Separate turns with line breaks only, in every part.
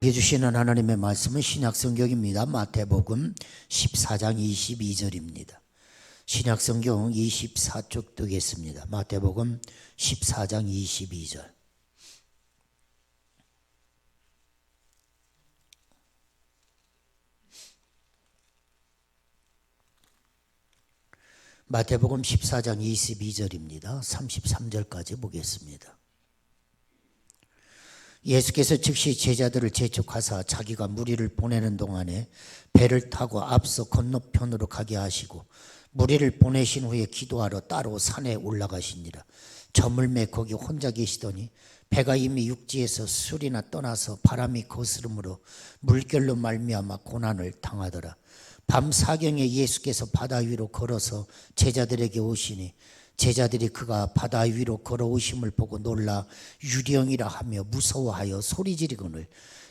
주시는 하나님의 말씀은 신약성경입니다. 마태복음 14장 22절입니다. 신약성경 24쪽 뜨겠습니다. 마태복음 14장 22절. 마태복음 14장 22절입니다. 33절까지 보겠습니다. 예수께서 즉시 제자들을 재촉하사 자기가 무리를 보내는 동안에 배를 타고 앞서 건너편으로 가게 하시고 무리를 보내신 후에 기도하러 따로 산에 올라가시니라. 저물매 거기 혼자 계시더니 배가 이미 육지에서 술이나 떠나서 바람이 거스름으로 물결로 말미암아 고난을 당하더라. 밤 사경에 예수께서 바다 위로 걸어서 제자들에게 오시니 제자들이 그가 바다 위로 걸어오심을 보고 놀라 유령이라 하며 무서워하여 소리 지르거늘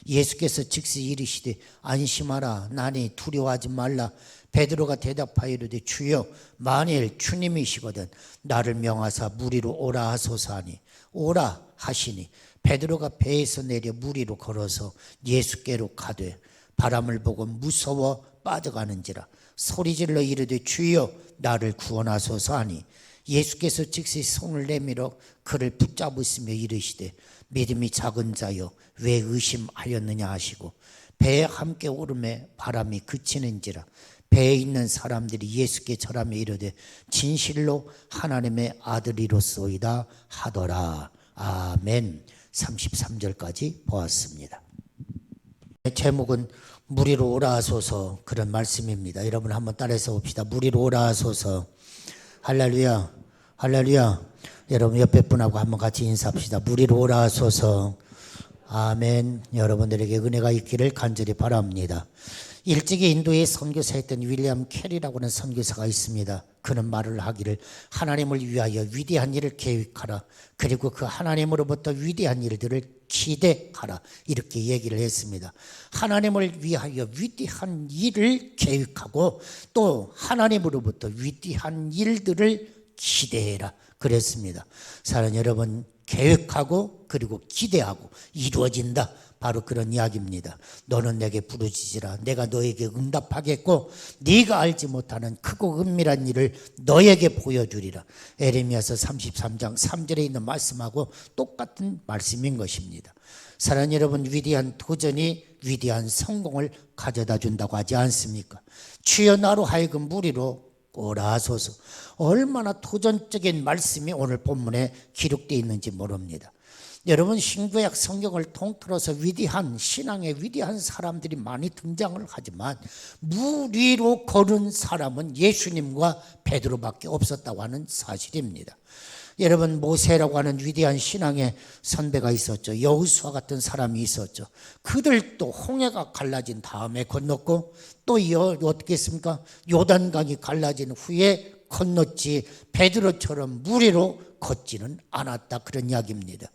예수께서 즉시 이르시되 안심하라 나니 두려워하지 말라. 베드로가 대답하여 이르되 주여 만일 주님이시거든 나를 명하사 무리로 오라 하소서 하니 오라 하시니 베드로가 배에서 내려 무리로 걸어서 예수께로 가되 바람을 보고 무서워 빠져가는지라 소리질러 이르되 주여 나를 구원하소서 하니 예수께서 즉시 손을 내밀어 그를 붙잡으시며 이르시되 믿음이 작은 자여 왜 의심하였느냐 하시고 배에 함께 오름에 바람이 그치는지라 배에 있는 사람들이 예수께 절하며 이르되 진실로 하나님의 아들이로소이다 하더라. 아멘. 33절까지 보았습니다. 제목은 무리로 오라 하소서 그런 말씀입니다. 여러분 한번 따라해서 봅시다. 무리로 오라 하소서. 할렐루야 할렐루야. 여러분 옆에 분하고 한번 같이 인사합시다. 무리로 오라 하소서. 아멘. 여러분들에게 은혜가 있기를 간절히 바랍니다. 일찍이 인도에 선교사했던 윌리엄 캐리라고 하는 선교사가 있습니다. 그는 말을 하기를 하나님을 위하여 위대한 일을 계획하라. 그리고 그 하나님으로부터 위대한 일들을 기대하라. 이렇게 얘기를 했습니다. 하나님을 위하여 위대한 일을 계획하고 또 하나님으로부터 위대한 일들을 기대해라. 그랬습니다. 사랑하는 여러분, 계획하고 그리고 기대하고 이루어진다. 바로 그런 이야기입니다. 너는 내게 부르짖으라. 내가 너에게 응답하겠고 네가 알지 못하는 크고 은밀한 일을 너에게 보여주리라. 에레미야서 33장 3절에 있는 말씀하고 똑같은 말씀인 것입니다. 사랑하는 여러분, 위대한 도전이 위대한 성공을 가져다 준다고 하지 않습니까? 주여 나로 하여금 무리로 오라 하소서. 얼마나 도전적인 말씀이 오늘 본문에 기록되어 있는지 모릅니다. 여러분, 신구약 성경을 통틀어서 위대한 신앙의 위대한 사람들이 많이 등장을 하지만 무리로 걸은 사람은 예수님과 베드로밖에 없었다고 하는 사실입니다. 여러분, 모세라고 하는 위대한 신앙의 선배가 있었죠. 여호수아 같은 사람이 있었죠. 그들도 홍해가 갈라진 다음에 건넜고 또 어떻게 했습니까? 요단강이 갈라진 후에 건넜지 베드로처럼 무리로 걷지는 않았다. 그런 이야기입니다.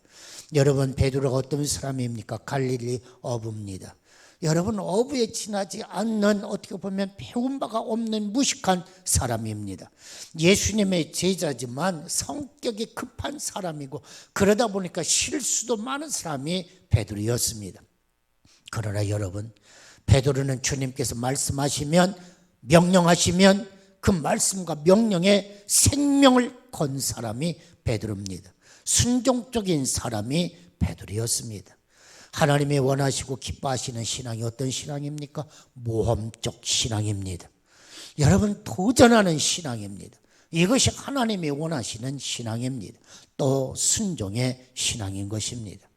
여러분, 베드로가 어떤 사람입니까? 갈릴리 어부입니다. 여러분, 어부에 지나지 않는 어떻게 보면 배운 바가 없는 무식한 사람입니다. 예수님의 제자지만 성격이 급한 사람이고 그러다 보니까 실수도 많은 사람이 베드로였습니다. 그러나 여러분, 베드로는 주님께서 말씀하시면 명령하시면 그 말씀과 명령에 생명을 건 사람이 베드로입니다. 순종적인 사람이 베드로였습니다. 하나님이 원하시고 기뻐하시는 신앙이 어떤 신앙입니까? 모험적 신앙입니다. 여러분, 도전하는 신앙입니다. 이것이 하나님이 원하시는 신앙입니다. 또 순종의 신앙인 것입니다.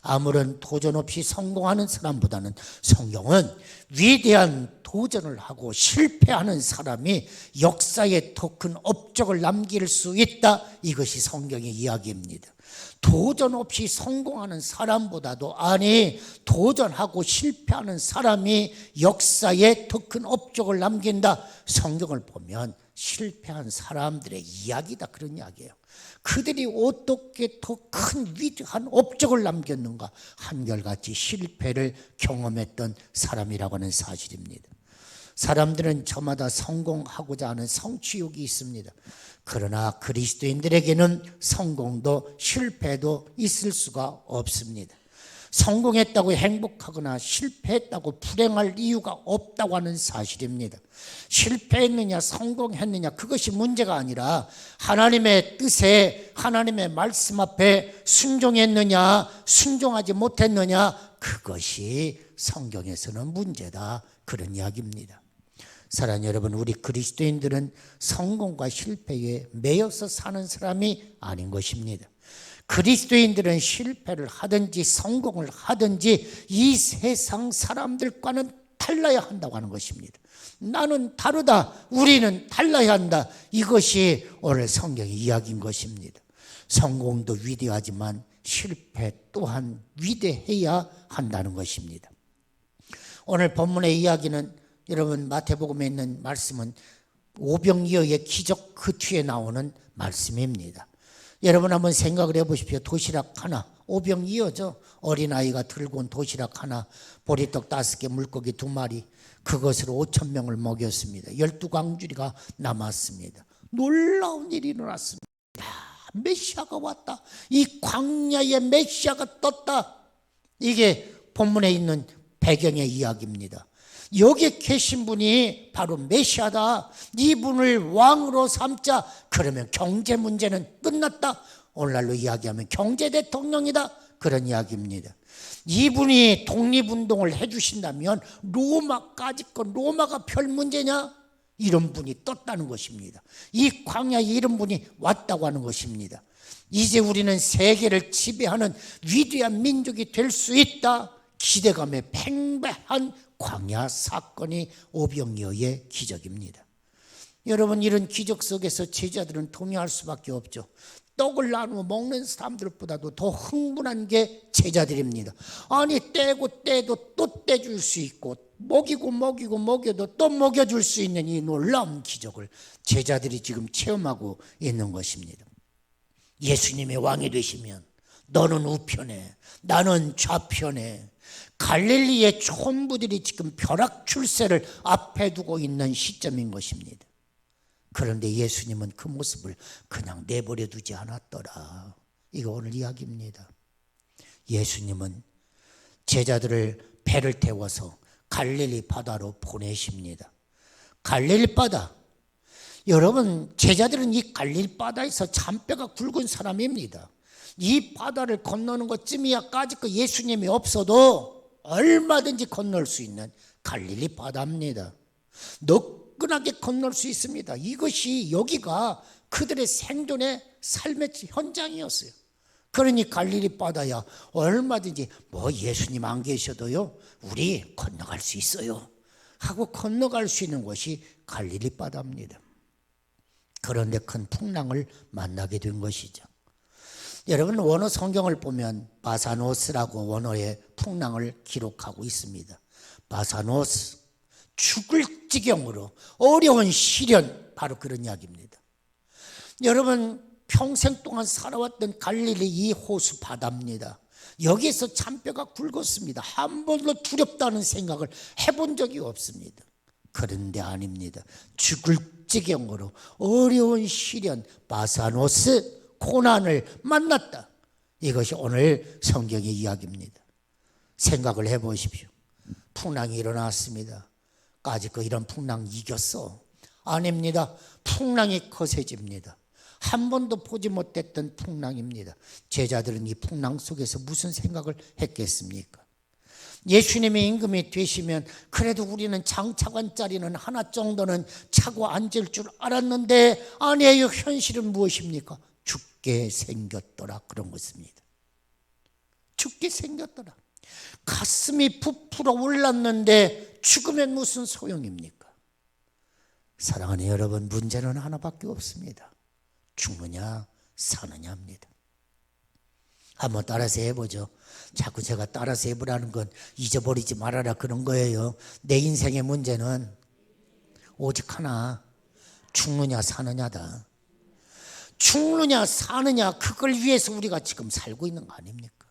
아무런 도전 없이 성공하는 사람보다는 성경은 위대한 도전을 하고 실패하는 사람이 역사에 더 큰 업적을 남길 수 있다. 이것이 성경의 이야기입니다. 도전 없이 성공하는 사람보다도 도전하고 실패하는 사람이 역사에 더 큰 업적을 남긴다. 성경을 보면 실패한 사람들의 이야기다. 그런 이야기예요. 그들이 어떻게 더 큰 위대한 업적을 남겼는가? 한결같이 실패를 경험했던 사람이라고 하는 사실입니다. 사람들은 저마다 성공하고자 하는 성취욕이 있습니다. 그러나 그리스도인들에게는 성공도 실패도 있을 수가 없습니다. 성공했다고 행복하거나 실패했다고 불행할 이유가 없다고 하는 사실입니다. 실패했느냐 성공했느냐 그것이 문제가 아니라 하나님의 뜻에 하나님의 말씀 앞에 순종했느냐 순종하지 못했느냐 그것이 성경에서는 문제다, 그런 이야기입니다. 사랑하는 여러분, 우리 그리스도인들은 성공과 실패에 매여서 사는 사람이 아닌 것입니다. 그리스도인들은 실패를 하든지 성공을 하든지 이 세상 사람들과는 달라야 한다고 하는 것입니다. 나는 다르다, 우리는 달라야 한다, 이것이 오늘 성경의 이야기인 것입니다. 성공도 위대하지만 실패 또한 위대해야 한다는 것입니다. 오늘 본문의 이야기는, 여러분 마태복음에 있는 말씀은 오병이어의 기적 그 뒤에 나오는 말씀입니다. 여러분 한번 생각을 해보십시오. 도시락 하나, 오병이어죠. 어린아이가 들고 온 도시락 하나, 보리떡 5개, 물고기 2마리, 그것으로 5,000명을 먹였습니다. 12광주리가 남았습니다. 놀라운 일이 일어났습니다. 메시아가 왔다, 이 광야에 메시아가 떴다, 이게 본문에 있는 배경의 이야기입니다. 여기 계신 분이 바로 메시아다, 이분을 왕으로 삼자. 그러면 경제 문제는 끝났다, 오늘날로 이야기하면 경제 대통령이다, 그런 이야기입니다. 이분이 독립운동을 해주신다면 로마까지 거, 로마가 별 문제냐? 이런 분이 떴다는 것입니다. 이 광야에 이런 분이 왔다고 하는 것입니다. 이제 우리는 세계를 지배하는 위대한 민족이 될 수 있다, 기대감에 팽배한 광야 사건이 오병이어의 기적입니다. 여러분, 이런 기적 속에서 제자들은 동요할 수밖에 없죠. 떡을 나누어 먹는 사람들보다도 더 흥분한 게 제자들입니다. 아니, 떼고 떼도 또 떼줄 수 있고, 먹이고 먹여도 또 먹여줄 수 있는 이 놀라운 기적을 제자들이 지금 체험하고 있는 것입니다. 예수님의 왕이 되시면 너는 우편에, 나는 좌편에, 갈릴리의 촌부들이 지금 벼락출세를 앞에 두고 있는 시점인 것입니다. 그런데 예수님은 그 모습을 그냥 내버려 두지 않았더라. 이거 오늘 이야기입니다. 예수님은 제자들을 배를 태워서 갈릴리 바다로 보내십니다. 갈릴리 바다, 여러분, 제자들은 이 갈릴리 바다에서 잔뼈가 굵은 사람입니다. 이 바다를 건너는 것쯤이야까지 그 예수님이 없어도 얼마든지 건널 수 있는 갈릴리 바다입니다. 너끈하게 건널 수 있습니다. 이것이, 여기가 그들의 생존의 삶의 현장이었어요. 그러니 갈릴리 바다야 얼마든지 예수님 안 계셔도요 우리 건너갈 수 있어요 하고 건너갈 수 있는 곳이 갈릴리 바다입니다. 그런데 큰 풍랑을 만나게 된 것이죠. 여러분, 원어 성경을 보면 바사노스라고 원어의 풍랑을 기록하고 있습니다. 바사노스, 죽을 지경으로 어려운 시련, 바로 그런 이야기입니다. 여러분, 평생 동안 살아왔던 갈릴리 이 호수 바다입니다. 여기에서 잔뼈가 굵었습니다. 한 번도 두렵다는 생각을 해본 적이 없습니다. 그런데 아닙니다. 죽을 지경으로 어려운 시련, 바사노스, 고난을 만났다. 이것이 오늘 성경의 이야기입니다. 생각을 해보십시오. 풍랑이 일어났습니다. 까짓거 이런 풍랑 이겼어? 아닙니다. 풍랑이 거세집니다. 한 번도 보지 못했던 풍랑입니다. 제자들은 이 풍랑 속에서 무슨 생각을 했겠습니까? 예수님의 임금이 되시면 그래도 우리는 장차관짜리는 하나 정도는 차고 앉을 줄 알았는데, 아니에요. 현실은 무엇입니까? 죽게 생겼더라, 그런 것입니다. 죽게 생겼더라. 가슴이 부풀어 올랐는데 죽으면 무슨 소용입니까? 사랑하는 여러분, 문제는 하나밖에 없습니다. 죽느냐 사느냐입니다. 한번 따라서 해보죠. 자꾸 제가 따라서 해보라는 건 잊어버리지 말아라 그런 거예요. 내 인생의 문제는 오직 하나, 죽느냐 사느냐다. 죽느냐 사느냐, 그걸 위해서 우리가 지금 살고 있는 거 아닙니까?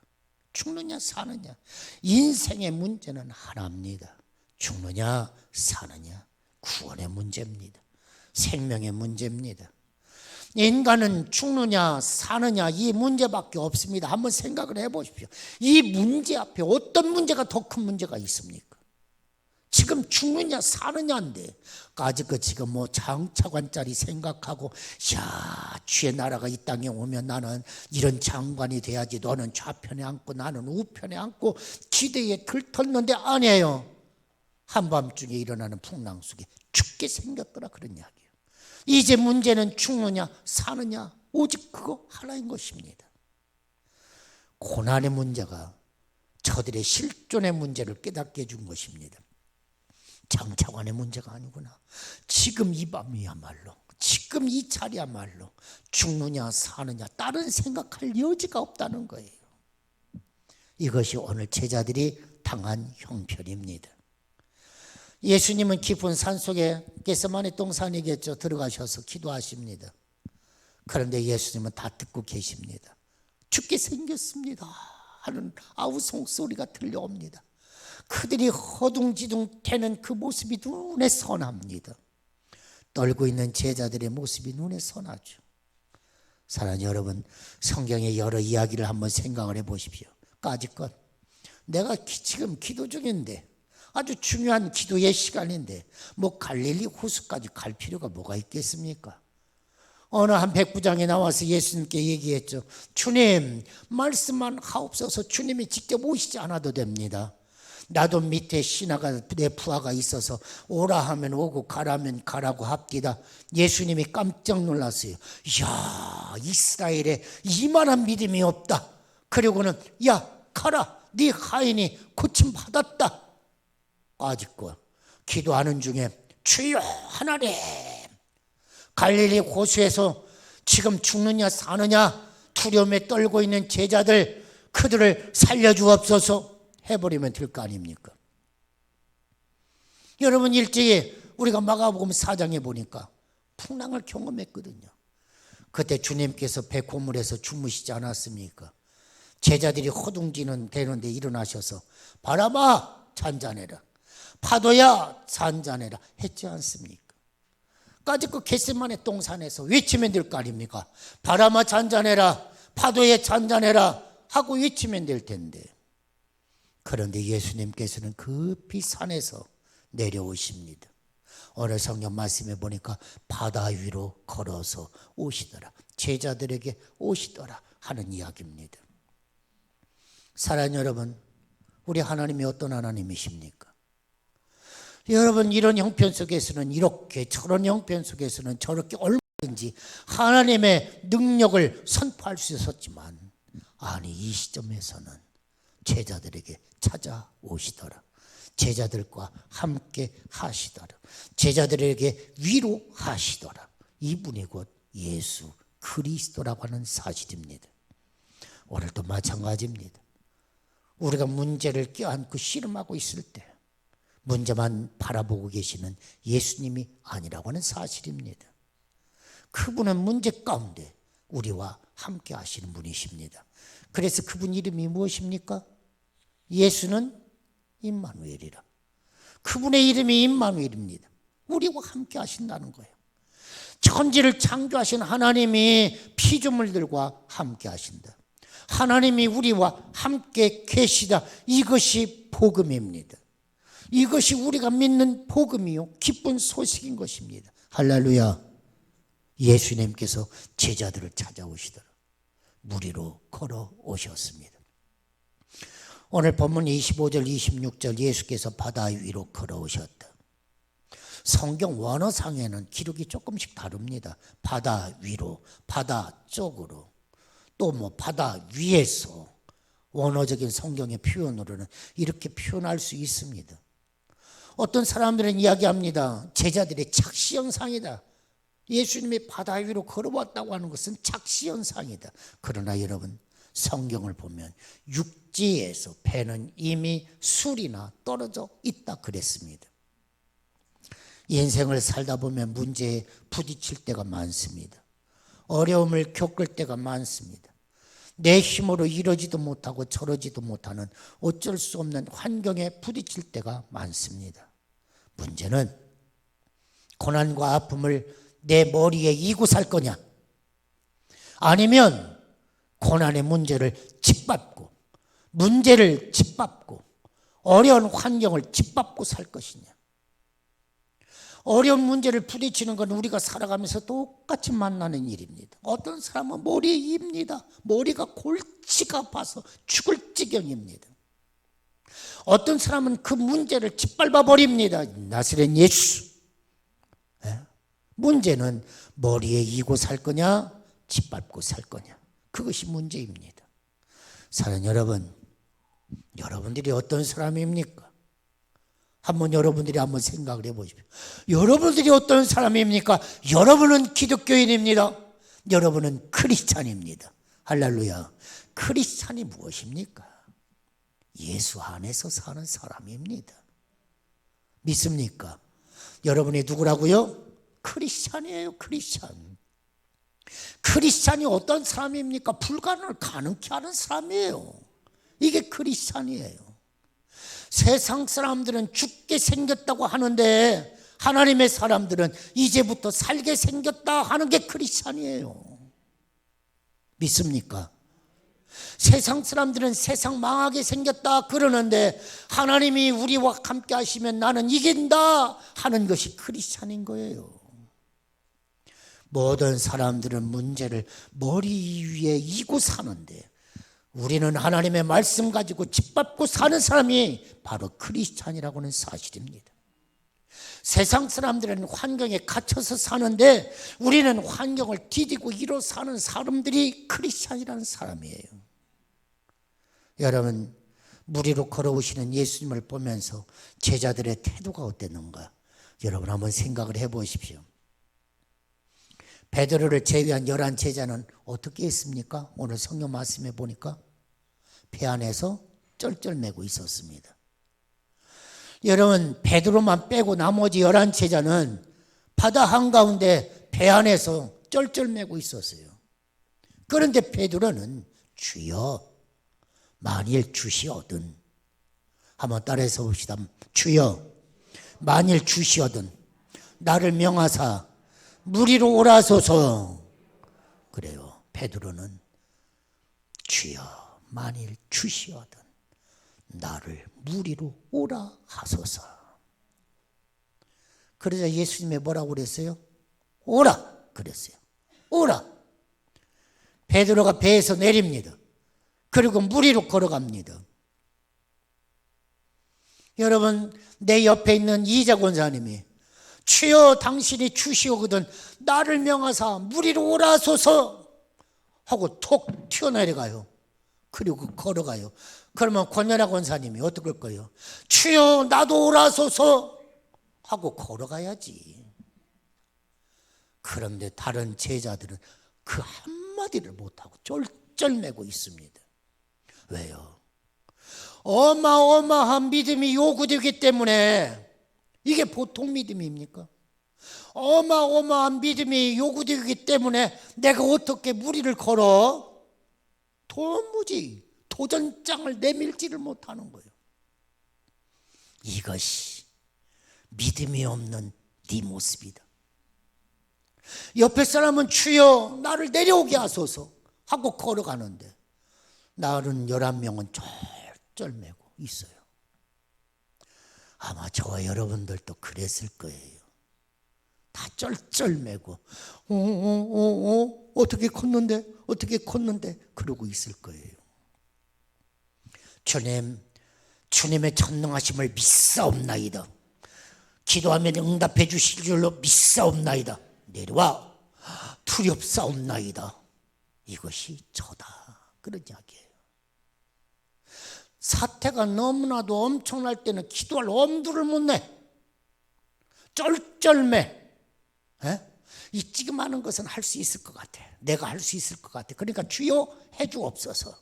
죽느냐 사느냐, 인생의 문제는 하나입니다. 죽느냐 사느냐, 구원의 문제입니다. 생명의 문제입니다. 인간은 죽느냐 사느냐 이 문제밖에 없습니다. 한번 생각을 해보십시오. 이 문제 앞에 어떤 문제가 더 큰 문제가 있습니까? 지금 죽느냐 사느냐인데 까짓거 지금 뭐 장차관짜리 생각하고 야 주의 나라가 이 땅에 오면 나는 이런 장관이 돼야지, 너는 좌편에 앉고 나는 우편에 앉고 기대에 들떴는데 아니에요. 한밤중에 일어나는 풍랑 속에 죽게 생겼더라, 그런 이야기예요. 이제 문제는 죽느냐 사느냐 오직 그거 하나인 것입니다. 고난의 문제가 저들의 실존의 문제를 깨닫게 해준 것입니다. 장차관의 문제가 아니구나. 지금 이 밤이야말로, 지금 이 자리야말로 죽느냐 사느냐 다른 생각할 여지가 없다는 거예요. 이것이 오늘 제자들이 당한 형편입니다. 예수님은 깊은 산속에 겟세마네 동산이겠죠. 들어가셔서 기도하십니다. 그런데 예수님은 다 듣고 계십니다. 죽게 생겼습니다 하는 아우성 소리가 들려옵니다. 그들이 허둥지둥 되는 그 모습이 눈에 선합니다. 떨고 있는 제자들의 모습이 눈에 선하죠. 사랑하는 여러분, 성경의 여러 이야기를 한번 생각을 해보십시오. 까짓것 내가 지금 기도 중인데, 아주 중요한 기도의 시간인데 뭐 갈릴리 호수까지 갈 필요가 뭐가 있겠습니까? 어느 한 백부장이 나와서 예수님께 얘기했죠. 주님, 말씀만 하옵소서. 주님이 직접 오시지 않아도 됩니다. 나도 밑에 신하가, 내 부하가 있어서 오라 하면 오고 가라 하면 가라고 합디다. 예수님이 깜짝 놀랐어요. 이야, 이스라엘에 이만한 믿음이 없다. 그리고는 야 가라, 네 하인이 고침받았다. 아직도 기도하는 중에 주여 하나님, 갈릴리 호수에서 지금 죽느냐 사느냐 두려움에 떨고 있는 제자들, 그들을 살려주옵소서 해버리면 될 거 아닙니까? 여러분, 일찍이 우리가 마가복음 4장에 보니까 풍랑을 경험했거든요. 그때 주님께서 배 고물에서 주무시지 않았습니까? 제자들이 허둥지는 되는데 일어나셔서 바람아 잔잔해라, 파도야 잔잔해라 했지 않습니까? 까짓거 겟세마네 동산에서 외치면 될 거 아닙니까? 바람아 잔잔해라, 파도에 잔잔해라 하고 외치면 될 텐데, 그런데 예수님께서는 급히 산에서 내려오십니다. 오늘 성경 말씀에 보니까 바다 위로 걸어서 오시더라, 제자들에게 오시더라 하는 이야기입니다. 사랑하는 여러분, 우리 하나님이 어떤 하나님이십니까? 여러분, 이런 형편 속에서는 이렇게, 저런 형편 속에서는 저렇게 얼마든지 하나님의 능력을 선포할 수 있었지만, 아니 이 시점에서는 제자들에게 찾아오시더라, 제자들과 함께 하시더라, 제자들에게 위로하시더라. 이분이 곧 예수 그리스도라고 하는 사실입니다. 오늘도 마찬가지입니다. 우리가 문제를 껴안고 씨름하고 있을 때 문제만 바라보고 계시는 예수님이 아니라고 하는 사실입니다. 그분은 문제 가운데 우리와 함께 하시는 분이십니다. 그래서 그분 이름이 무엇입니까? 예수는 임마누엘이라. 그분의 이름이 임마누엘입니다. 우리와 함께 하신다는 거예요. 천지를 창조하신 하나님이 피조물들과 함께 하신다. 하나님이 우리와 함께 계시다. 이것이 복음입니다. 이것이 우리가 믿는 복음이요, 기쁜 소식인 것입니다. 할렐루야. 예수님께서 제자들을 찾아오시더라. 물 위로 걸어오셨습니다. 오늘 본문 25절 26절 예수께서 바다 위로 걸어오셨다. 성경 원어상에는 기록이 조금씩 다릅니다. 바다 위로, 바다 쪽으로, 또 뭐 바다 위에서, 원어적인 성경의 표현으로는 이렇게 표현할 수 있습니다. 어떤 사람들은 이야기합니다. 제자들의 착시현상이다. 예수님이 바다 위로 걸어왔다고 하는 것은 착시현상이다. 그러나 여러분, 성경을 보면 육지에서 배는 이미 술이나 떨어져 있다 그랬습니다. 인생을 살다 보면 문제에 부딪힐 때가 많습니다. 어려움을 겪을 때가 많습니다. 내 힘으로 이러지도 못하고 저러지도 못하는 어쩔 수 없는 환경에 부딪힐 때가 많습니다. 문제는 고난과 아픔을 내 머리에 이고 살 거냐, 아니면 고난의 문제를 짓밟고 문제를 짓밟고 어려운 환경을 짓밟고 살 것이냐. 어려운 문제를 부딪히는 건 우리가 살아가면서 똑같이 만나는 일입니다. 어떤 사람은 머리입니다. 머리가 골치가 아파서 죽을 지경입니다. 어떤 사람은 그 문제를 짓밟아 버립니다. 나사렛 예수. 문제는 머리에 이고 살 거냐 짓밟고 살 거냐, 그것이 문제입니다. 사랑하는 여러분, 여러분들이 어떤 사람입니까? 여러분들이 한번 생각을 해보십시오. 여러분들이 어떤 사람입니까? 여러분은 기독교인입니다. 여러분은 크리스찬입니다. 할렐루야. 크리스찬이 무엇입니까? 예수 안에서 사는 사람입니다. 믿습니까? 여러분이 누구라고요? 크리스찬이에요. 크리스찬. 크리스찬이 어떤 사람입니까? 불가능을 가능케 하는 사람이에요. 이게 크리스찬이에요. 세상 사람들은 죽게 생겼다고 하는데 하나님의 사람들은 이제부터 살게 생겼다 하는 게 크리스찬이에요. 믿습니까? 세상 사람들은 세상 망하게 생겼다 그러는데 하나님이 우리와 함께 하시면 나는 이긴다 하는 것이 크리스찬인 거예요. 모든 사람들은 문제를 머리 위에 이고 사는데 우리는 하나님의 말씀 가지고 짓밟고 사는 사람이 바로 크리스찬이라고 하는 사실입니다. 세상 사람들은 환경에 갇혀서 사는데 우리는 환경을 디디고 일어 사는 사람들이 크리스찬이라는 사람이에요. 여러분, 무리로 걸어오시는 예수님을 보면서 제자들의 태도가 어땠는가? 여러분 한번 생각을 해보십시오. 베드로를 제외한 11 제자는 어떻게 했습니까? 오늘 성경 말씀에 보니까 배 안에서 쩔쩔매고 있었습니다. 여러분, 베드로만 빼고 나머지 11 제자는 바다 한가운데 배 안에서 쩔쩔매고 있었어요. 그런데 베드로는 주여 만일 주시거든, 한번 따라해서 봅시다. 주여 만일 주시거든 나를 명하사 무리로 오라소서. 그래요. 베드로는 주여 만일 주시거든 나를 무리로 오라 하소서. 그러자 예수님이 뭐라고 그랬어요? 오라 그랬어요. 오라. 베드로가 배에서 내립니다. 그리고 무리로 걸어갑니다. 여러분, 내 옆에 있는 이자 권사님이 주여 당신이 주시오거든 나를 명하사 무리로 오라소서 하고 톡 튀어내려가요. 그리고 걸어가요. 그러면 권연아 권사님이 어떻게 할 거예요? 주여 나도 오라소서 하고 걸어가야지. 그런데 다른 제자들은 그 한마디를 못하고 쫄쫄매고 있습니다. 왜요? 어마어마한 믿음이 요구되기 때문에. 이게 보통 믿음입니까? 어마어마한 믿음이 요구되기 때문에 내가 어떻게 무리를 걸어? 도무지 도전장을 내밀지를 못하는 거예요. 이것이 믿음이 없는 네 모습이다. 옆에 사람은 주여 나를 내려오게 하소서 하고 걸어가는데 나는 11명은 쩔쩔매고 있어요. 아마 저와 여러분들도 그랬을 거예요. 다 쩔쩔매고 어떻게 컸는데 그러고 있을 거예요. 주님의 전능하심을 믿사옵나이다. 기도하면 응답해 주실 줄로 믿사옵나이다. 내려와 두렵사옵나이다. 이것이 저다. 그런 이야기예요. 사태가 너무나도 엄청날 때는 기도할 엄두를 못 내. 쩔쩔매. 이 찌그마한 것은 할 수 있을 것 같아. 내가 할 수 있을 것 같아. 그러니까 주여 해주옵소서.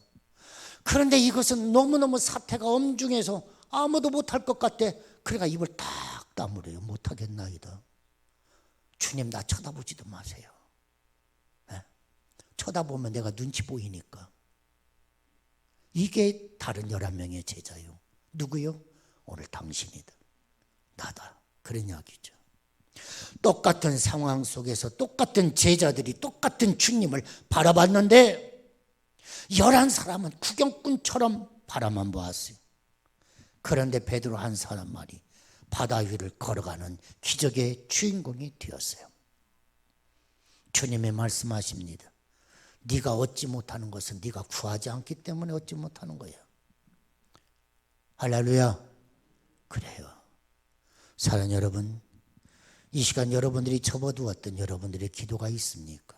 그런데 이것은 너무너무 사태가 엄중해서 아무도 못할 것 같아. 그러니까 입을 탁 다물어요. 못하겠나이다. 주님 나 쳐다보지도 마세요. 쳐다보면 내가 눈치 보이니까. 이게 다른 11명의 제자요. 누구요? 오늘 당신이다. 나다. 그런 이야기죠. 똑같은 상황 속에서 똑같은 제자들이 똑같은 주님을 바라봤는데 11사람은 구경꾼처럼 바라만 보았어요. 그런데 베드로 한 사람 말이 바다 위를 걸어가는 기적의 주인공이 되었어요. 주님이 말씀하십니다. 네가 얻지 못하는 것은 네가 구하지 않기 때문에 얻지 못하는 거야. 할렐루야. 그래요. 사랑하는 여러분, 이 시간 여러분들이 접어두었던 여러분들의 기도가 있습니까?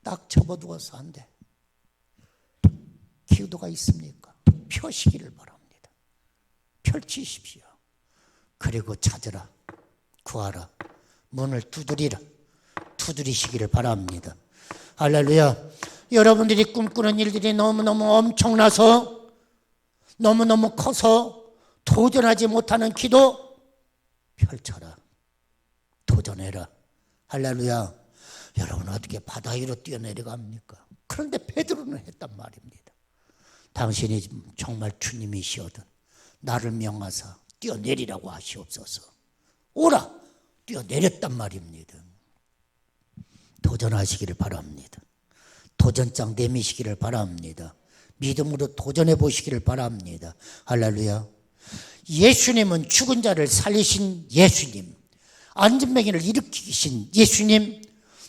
딱 접어두어서 안 돼. 기도가 있습니까? 펴시기를 바랍니다. 펼치십시오. 그리고 찾으라, 구하라, 문을 두드리라, 두드리시기를 바랍니다. 할렐루야. 여러분들이 꿈꾸는 일들이 너무너무 엄청나서 너무너무 커서 도전하지 못하는 기도 펼쳐라. 도전해라. 할렐루야. 여러분 어떻게 바다 위로 뛰어내려갑니까? 그런데 베드로는 했단 말입니다. 당신이 정말 주님이시거든 나를 명하사 뛰어내리라고 하시옵소서. 오라. 뛰어내렸단 말입니다. 도전하시기를 바랍니다. 도전장 내미시기를 바랍니다. 믿음으로 도전해 보시기를 바랍니다. 할렐루야. 예수님은 죽은 자를 살리신 예수님, 안진뱅이를 일으키신 예수님,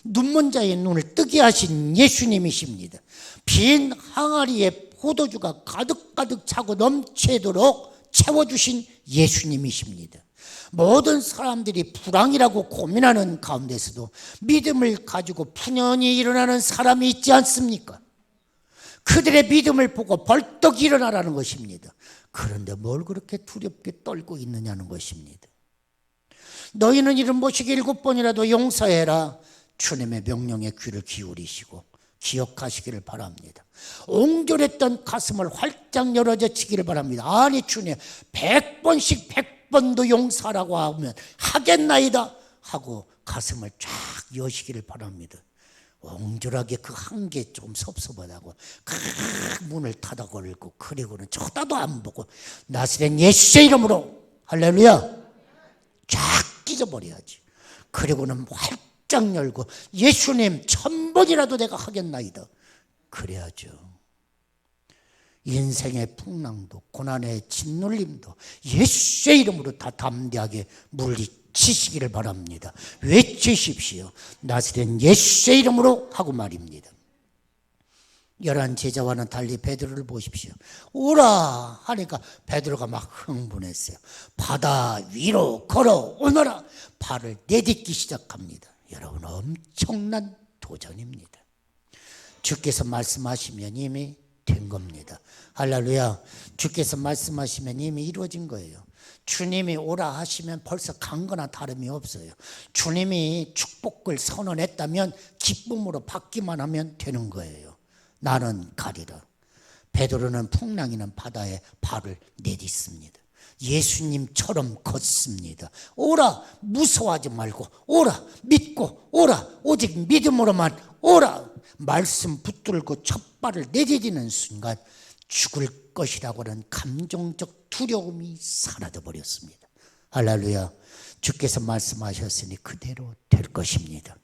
눈먼 자의 눈을 뜨게 하신 예수님이십니다. 빈 항아리에 포도주가 가득가득 차고 넘치도록 채워주신 예수님이십니다. 모든 사람들이 불황이라고 고민하는 가운데서도 믿음을 가지고 푸념히 일어나는 사람이 있지 않습니까? 그들의 믿음을 보고 벌떡 일어나라는 것입니다. 그런데 뭘 그렇게 두렵게 떨고 있느냐는 것입니다. 너희는 이런 모시기 7번이라도 용서해라. 주님의 명령에 귀를 기울이시고 기억하시기를 바랍니다. 옹졸했던 가슴을 활짝 열어젖히기를 바랍니다. 아니 주님 100번씩 100번도 용서하라고 하면 하겠나이다 하고 가슴을 쫙 여시기를 바랍니다. 옹졸하게 그 한계 좀 섭섭하다고 그 문을 닫아 걸고 그리고는 쳐다도 안 보고 나스렛 예수의 이름으로 할렐루야 쫙 찢어버려야지. 그리고는 활짝 열고 예수님 1000번이라도 내가 하겠나이다 그래야죠. 인생의 풍랑도 고난의 짓눌림도 예수의 이름으로 다 담대하게 물리치시기를 바랍니다. 외치십시오. 나스렛 예수의 이름으로 하고 말입니다. 11 제자와는 달리 베드로를 보십시오. 오라 하니까 베드로가 막 흥분했어요. 바다 위로 걸어오너라. 발을 내딛기 시작합니다. 여러분 엄청난 도전입니다. 주께서 말씀하시면 이미 된 겁니다. 할렐루야. 주께서 말씀하시면 이미 이루어진 거예요. 주님이 오라 하시면 벌써 간 거나 다름이 없어요. 주님이 축복을 선언했다면 기쁨으로 받기만 하면 되는 거예요. 나는 가리라. 베드로는 풍랑이는 바다에 발을 내딛습니다. 예수님처럼 걷습니다. 오라 무서워하지 말고 오라 믿고 오라 오직 믿음으로만 오라. 말씀 붙들고 첫 발을 내디디는 순간 죽을 것이라고 하는 감정적 두려움이 사라져 버렸습니다. 할렐루야. 주께서 말씀하셨으니 그대로 될 것입니다.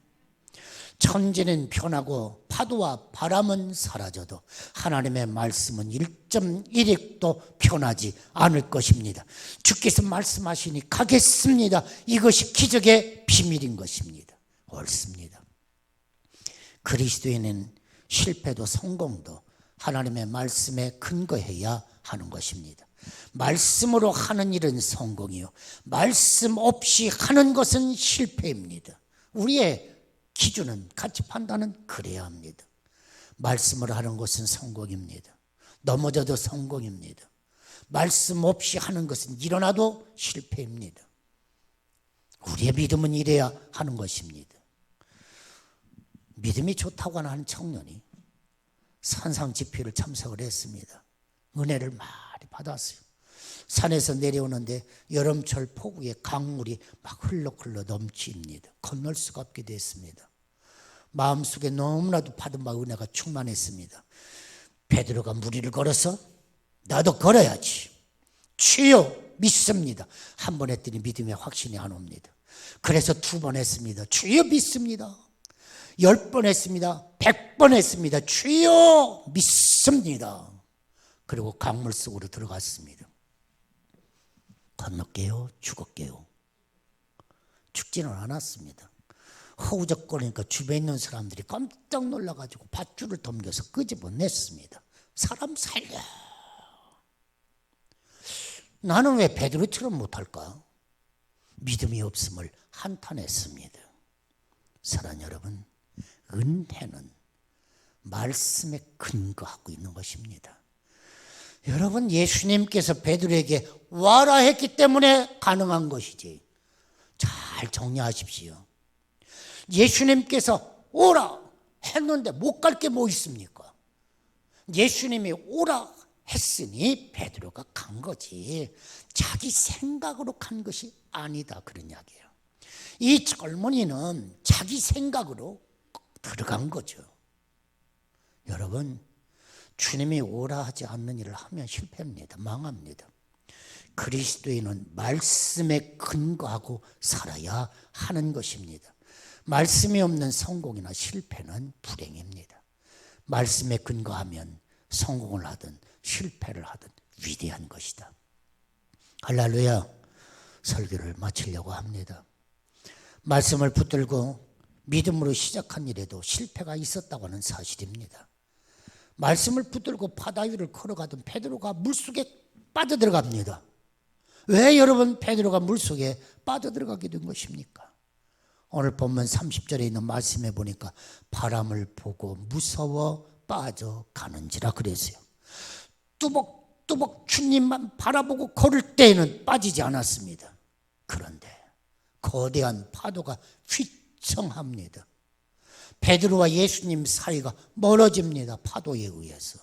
천지는 변하고 파도와 바람은 사라져도 하나님의 말씀은 1.1획도 변하지 않을 것입니다. 주께서 말씀하시니 가겠습니다. 이것이 기적의 비밀인 것입니다. 옳습니다. 그리스도인은 실패도 성공도 하나님의 말씀에 근거해야 하는 것입니다. 말씀으로 하는 일은 성공이요 말씀 없이 하는 것은 실패입니다. 우리의 기준은 가치 판단은 그래야 합니다. 말씀으로 하는 것은 성공입니다. 넘어져도 성공입니다. 말씀 없이 하는 것은 일어나도 실패입니다. 우리의 믿음은 이래야 하는 것입니다. 믿음이 좋다고 하는 청년이 산상집회를 참석을 했습니다. 은혜를 많이 받았어요. 산에서 내려오는데 여름철 폭우에 강물이 막 흘러흘러 넘칩니다. 건널 수가 없게 됐습니다. 마음속에 너무나도 받은 바 은혜가 충만했습니다. 베드로가 무리를 걸어서 나도 걸어야지. 주여 믿습니다. 한 번 했더니 믿음의 확신이 안 옵니다. 그래서 2번 했습니다. 주여 믿습니다. 10번 했습니다. 100번 했습니다. 주여 믿습니다. 그리고 강물 속으로 들어갔습니다. 건널게요? 죽을게요? 죽지는 않았습니다. 허우적거리니까 주변에 있는 사람들이 깜짝 놀라가지고 밧줄을 덤겨서 끄집어냈습니다. 사람 살려. 나는 왜 베드로처럼 못할까? 믿음이 없음을 한탄했습니다. 사랑하는 여러분, 은혜는 말씀에 근거하고 있는 것입니다. 여러분, 예수님께서 베드로에게 와라 했기 때문에 가능한 것이지. 잘 정리하십시오. 예수님께서 오라 했는데 못 갈 게 뭐 있습니까? 예수님이 오라 했으니 베드로가 간 거지, 자기 생각으로 간 것이 아니다, 그런 이야기예요. 이 젊은이는 자기 생각으로 들어간 거죠. 여러분, 주님이 오라 하지 않는 일을 하면 실패합니다. 망합니다. 그리스도인은 말씀에 근거하고 살아야 하는 것입니다. 말씀이 없는 성공이나 실패는 불행입니다. 말씀에 근거하면 성공을 하든 실패를 하든 위대한 것이다. 할렐루야. 설교를 마치려고 합니다. 말씀을 붙들고 믿음으로 시작한 일에도 실패가 있었다고 하는 사실입니다. 말씀을 붙들고 바다 위를 걸어가던 베드로가 물속에 빠져들어갑니다. 왜 여러분 베드로가 물속에 빠져들어가게 된 것입니까? 오늘 본문 30절에 있는 말씀에 보니까 바람을 보고 무서워 빠져가는지라 그랬어요. 뚜벅뚜벅 주님만 바라보고 걸을 때에는 빠지지 않았습니다. 그런데 거대한 파도가 휘청합니다. 베드로와 예수님 사이가 멀어집니다. 파도에 의해서.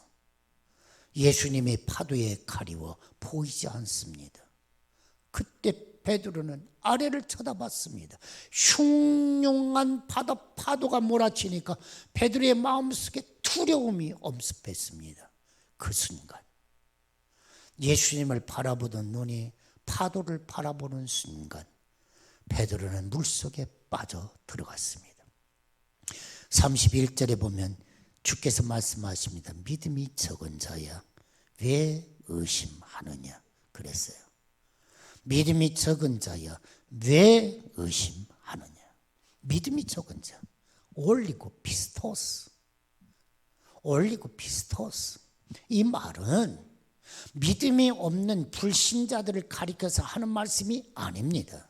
예수님이 파도에 가리워 보이지 않습니다. 그때 베드로는 아래를 쳐다봤습니다. 흉흉한 파도가 몰아치니까 베드로의 마음속에 두려움이 엄습했습니다. 그 순간 예수님을 바라보던 눈이 파도를 바라보는 순간 베드로는 물속에 빠져 들어갔습니다. 31절에 보면 주께서 말씀하십니다. 믿음이 적은 자야 왜 의심하느냐 그랬어요. 믿음이 적은 자야 왜 의심하느냐. 믿음이 적은 자, 올리고 피스토스, 올리고 피스토스. 이 말은 믿음이 없는 불신자들을 가리켜서 하는 말씀이 아닙니다.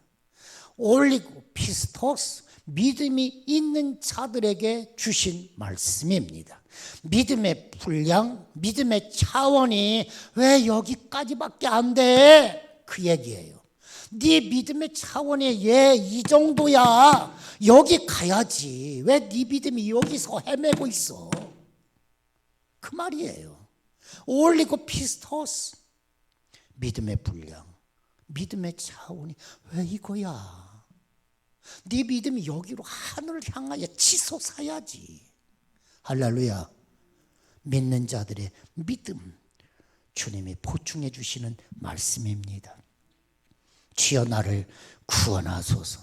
올리고 피스토스, 믿음이 있는 자들에게 주신 말씀입니다. 믿음의 분량, 믿음의 차원이 왜 여기까지밖에 안 돼? 그 얘기예요. 네 믿음의 차원이 왜 이 정도야? 여기 가야지. 왜 네 믿음이 여기서 헤매고 있어? 그 말이에요. 올리고 피스토스, 믿음의 분량, 믿음의 차원이 왜 이거야? 네 믿음이 여기로 하늘을 향하여 치솟아야지. 할렐루야. 믿는 자들의 믿음, 주님이 보충해 주시는 말씀입니다. 주여 나를 구원하소서.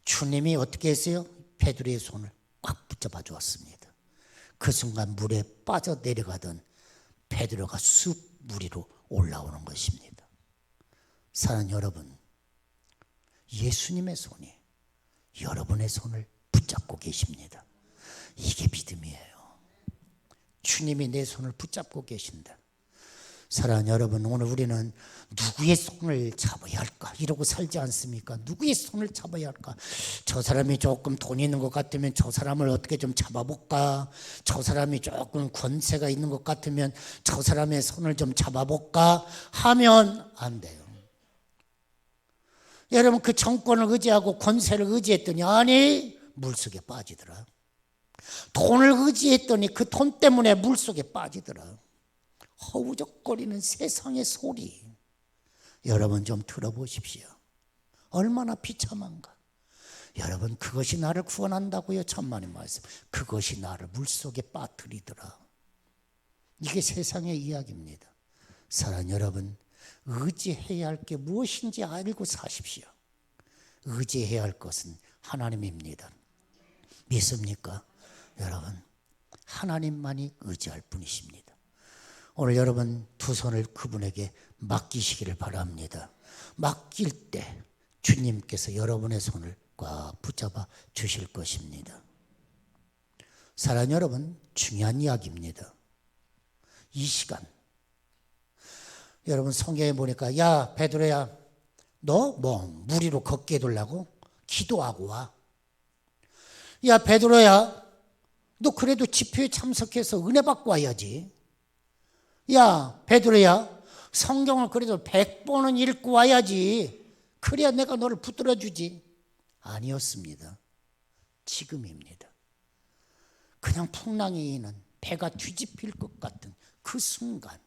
주님이 어떻게 했어요? 베드로의 손을 꽉 붙잡아 주었습니다. 그 순간 물에 빠져 내려가던 베드로가 쑥 물 위로 올라오는 것입니다. 사랑하는 여러분, 예수님의 손이 여러분의 손을 붙잡고 계십니다. 이게 믿음이에요. 주님이 내 손을 붙잡고 계신다. 사랑하는 여러분, 오늘 우리는 누구의 손을 잡아야 할까 이러고 살지 않습니까? 누구의 손을 잡아야 할까? 저 사람이 조금 돈 있는 것 같으면 저 사람을 어떻게 좀 잡아볼까? 저 사람이 조금 권세가 있는 것 같으면 저 사람의 손을 좀 잡아볼까? 하면 안 돼요. 여러분, 그 정권을 의지하고 권세를 의지했더니 아니 물속에 빠지더라. 돈을 의지했더니 그 돈 때문에 물속에 빠지더라. 허우적거리는 세상의 소리, 여러분 좀 들어보십시오. 얼마나 비참한가. 여러분, 그것이 나를 구원한다고요? 천만의 말씀. 그것이 나를 물속에 빠뜨리더라. 이게 세상의 이야기입니다. 사랑하는 여러분, 의지해야 할 게 무엇인지 알고 사십시오. 의지해야 할 것은 하나님입니다. 믿습니까? 여러분, 하나님만이 의지할 분이십니다. 오늘 여러분 두 손을 그분에게 맡기시기를 바랍니다. 맡길 때 주님께서 여러분의 손을 꽉 붙잡아 주실 것입니다. 사랑하는 여러분, 중요한 이야기입니다. 이 시간 여러분 성경에 보니까 야 베드로야 너 뭐 무리로 걷게 해두려고? 기도하고 와. 야 베드로야 너 그래도 집회에 참석해서 은혜 받고 와야지. 야 베드로야 성경을 그래도 100번은 읽고 와야지. 그래야 내가 너를 붙들어 주지. 아니었습니다. 지금입니다. 그냥 풍랑이 이는 배가 뒤집힐 것 같은 그 순간,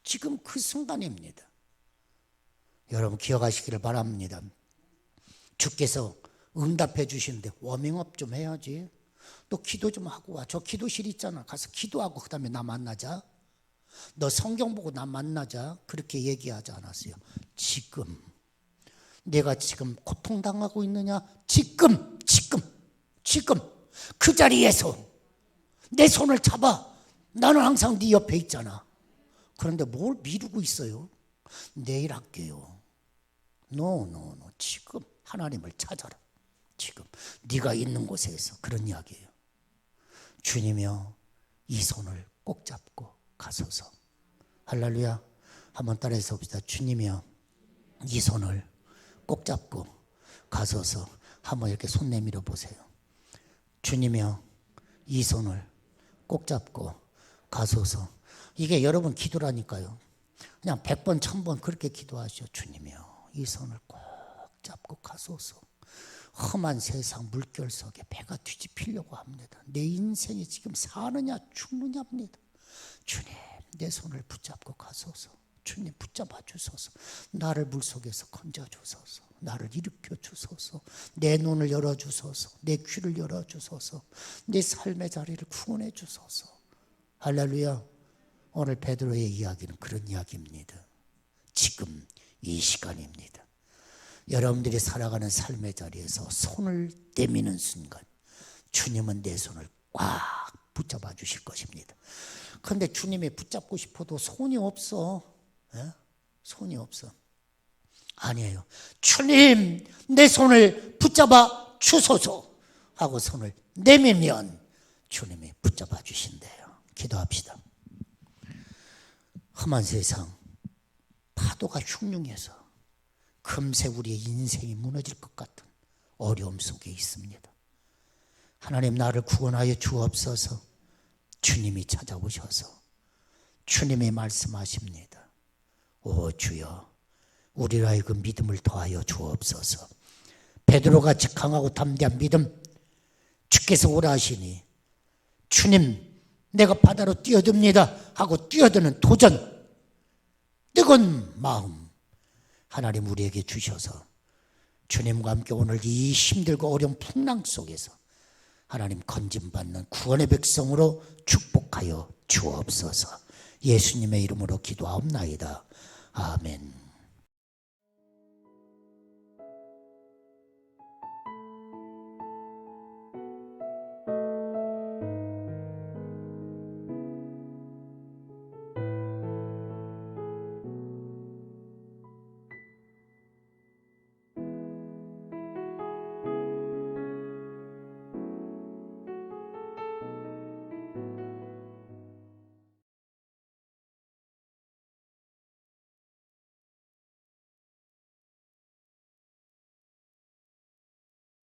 지금 그 순간입니다. 여러분 기억하시기를 바랍니다. 주께서 응답해 주시는데 워밍업 좀 해야지. 또 기도 좀 하고 와. 저 기도실 있잖아. 가서 기도하고 그 다음에 나 만나자. 너 성경 보고 나 만나자. 그렇게 얘기하지 않았어요. 지금 내가 지금 고통당하고 있느냐? 지금 그 자리에서 내 손을 잡아. 나는 항상 네 옆에 있잖아. 그런데 뭘 미루고 있어요? 내일 할게요. No. 지금 하나님을 찾아라. 지금 네가 있는 곳에서. 그런 이야기예요. 주님이여 이 손을 꼭 잡고 가소서. 할렐루야. 한번 따라해서 봅시다. 주님이여 이 손을 꼭 잡고 가소서. 한번 이렇게 손 내밀어 보세요. 주님이여 이 손을 꼭 잡고 가소서. 이게 여러분 기도라니까요. 그냥 100번 1000번 그렇게 기도하시오. 주님이여 이 손을 꼭 잡고 가소서. 험한 세상 물결 속에 배가 뒤집히려고 합니다. 내 인생이 지금 사느냐 죽느냐입니다. 주님 내 손을 붙잡고 가소서. 주님 붙잡아 주소서. 나를 물속에서 건져 주소서. 나를 일으켜 주소서. 내 눈을 열어 주소서. 내 귀를 열어 주소서. 내 삶의 자리를 구원해 주소서. 할렐루야. 오늘 베드로의 이야기는 그런 이야기입니다. 지금 이 시간입니다. 여러분들이 살아가는 삶의 자리에서 손을 내미는 순간 주님은 내 손을 꽉 붙잡아 주실 것입니다. 그런데 주님이 붙잡고 싶어도 손이 없어. 예? 손이 없어. 아니에요. 주님 내 손을 붙잡아 주소서 하고 손을 내밀면 주님이 붙잡아 주신대요. 기도합시다. 험한 세상 파도가 흉흉해서 금세 우리의 인생이 무너질 것 같은 어려움 속에 있습니다. 하나님 나를 구원하여 주옵소서. 주님이 찾아오셔서 주님이 말씀하십니다. 오 주여 우리로 하여금 믿음을 더하여 주옵소서. 베드로같이 강하고 담대한 믿음 주께서 오라 하시니 주님 내가 바다로 뛰어듭니다 하고 뛰어드는 도전 뜨거운 마음 하나님 우리에게 주셔서 주님과 함께 오늘 이 힘들고 어려운 풍랑 속에서 하나님 건짐받는 구원의 백성으로 축복하여 주옵소서. 예수님의 이름으로 기도하옵나이다. 아멘.